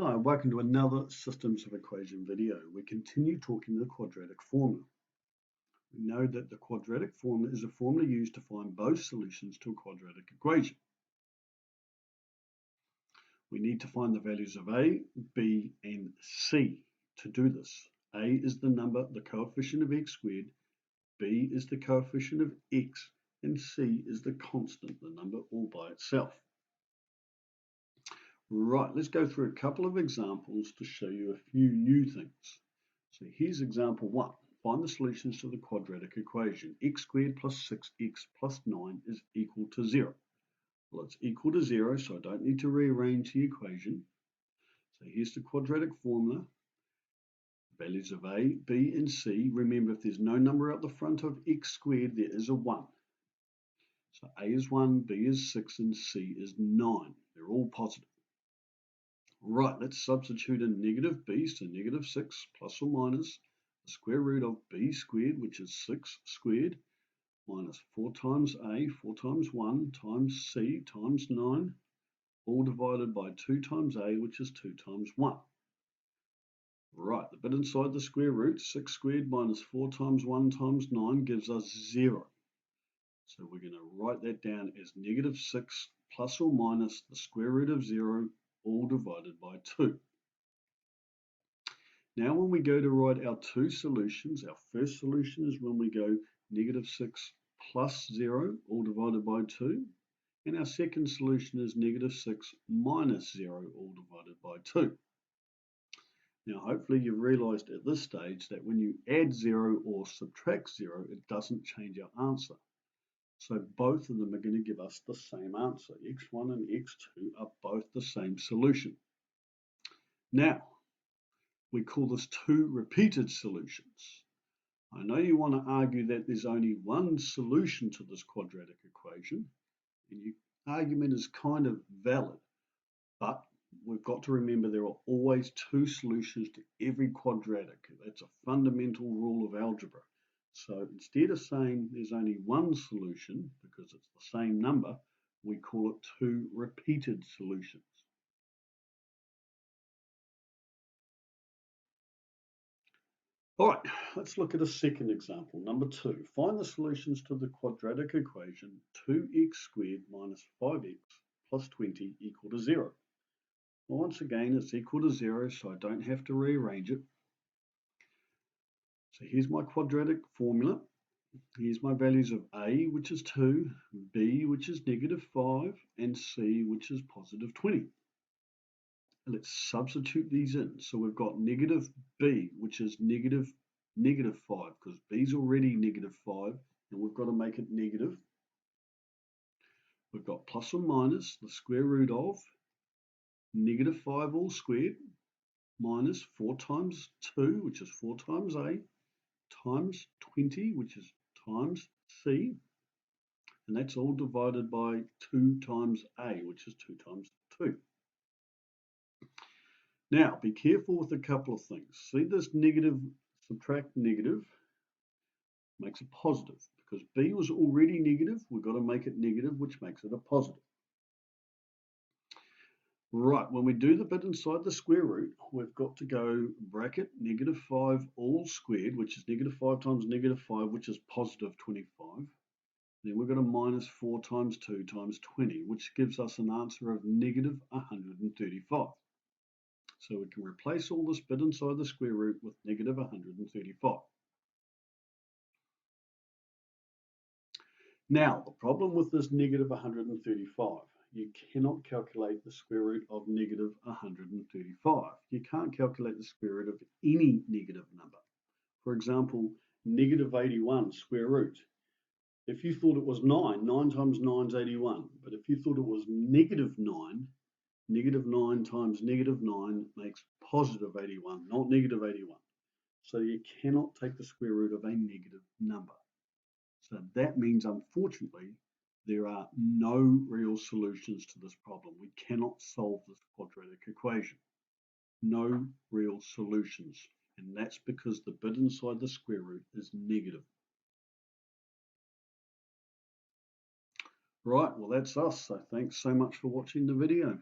Hi, welcome to another Systems of Equation video. We continue talking the quadratic formula. We know that the quadratic formula is a formula used to find both solutions to a quadratic equation. We need to find the values of a, b, and c. To do this, a is the number, the coefficient of x squared, b is the coefficient of x, and c is the constant, the number all by itself. Right, let's go through a couple of examples to show you a few new things. So here's example 1. Find the solutions to the quadratic equation. X squared plus 6x plus 9 is equal to 0. Well, it's equal to 0, so I don't need to rearrange the equation. So here's the quadratic formula. Values of a, b, and c. Remember, if there's no number out the front of x squared, there is a 1. So a is 1, b is 6, and c is 9. They're all positive. Right, let's substitute in negative b, so negative 6 plus or minus the square root of b squared, which is 6 squared, minus 4 times a, 4 times 1, times c, times 9, all divided by 2 times a, which is 2 times 1. Right, the bit inside the square root, 6 squared minus 4 times 1 times 9 gives us 0. So we're going to write that down as negative 6 plus or minus the square root of 0, all divided by 2. Now when we go to write our two solutions, our first solution is when we go negative 6 plus 0, all divided by 2. And our second solution is negative 6 minus 0, all divided by 2. Now hopefully you've realized at this stage that when you add 0 or subtract 0, it doesn't change our answer. So both of them are going to give us the same answer. x1 and x2 are both the same solution. Now, we call this two repeated solutions. I know you want to argue that there's only one solution to this quadratic equation, and your argument is kind of valid, but we've got to remember there are always two solutions to every quadratic. That's a fundamental rule of algebra. So instead of saying there's only one solution, because it's the same number, we call it two repeated solutions. All right, let's look at a second example, number 2. Find the solutions to the quadratic equation 2x squared minus 5x plus 20 equal to 0. Well, once again, it's equal to 0, so I don't have to rearrange it. So here's my quadratic formula. Here's my values of a, which is 2, b, which is negative 5, and c, which is positive 20. Let's substitute these in. So we've got negative b, which is negative 5, because b is already negative 5, and we've got to make it negative. We've got plus or minus the square root of negative 5 all squared, minus 4 times 2, which is 4 times a, times 20, which is times c, and that's all divided by 2 times a, which is 2 times 2. Now, be careful with a couple of things. See this negative, subtract negative, makes it positive. Because b was already negative, we've got to make it negative, which makes it a positive. Right, when we do the bit inside the square root, we've got to go bracket negative 5 all squared, which is negative 5 times negative 5, which is positive 25. Then we've got a minus 4 times 2 times 20, which gives us an answer of negative 135. So we can replace all this bit inside the square root with negative 135. Now, the problem with this negative 135, you cannot calculate the square root of negative 135. You can't calculate the square root of any negative number. For example, negative 81 square root. If you thought it was 9, 9 times 9 is 81. But if you thought it was negative 9, negative 9 times negative 9 makes positive 81, not negative 81. So you cannot take the square root of a negative number. So that means, unfortunately, there are no real solutions to this problem. We cannot solve this quadratic equation. No real solutions. And that's because the bit inside the square root is negative. Right, well that's us. So thanks so much for watching the video.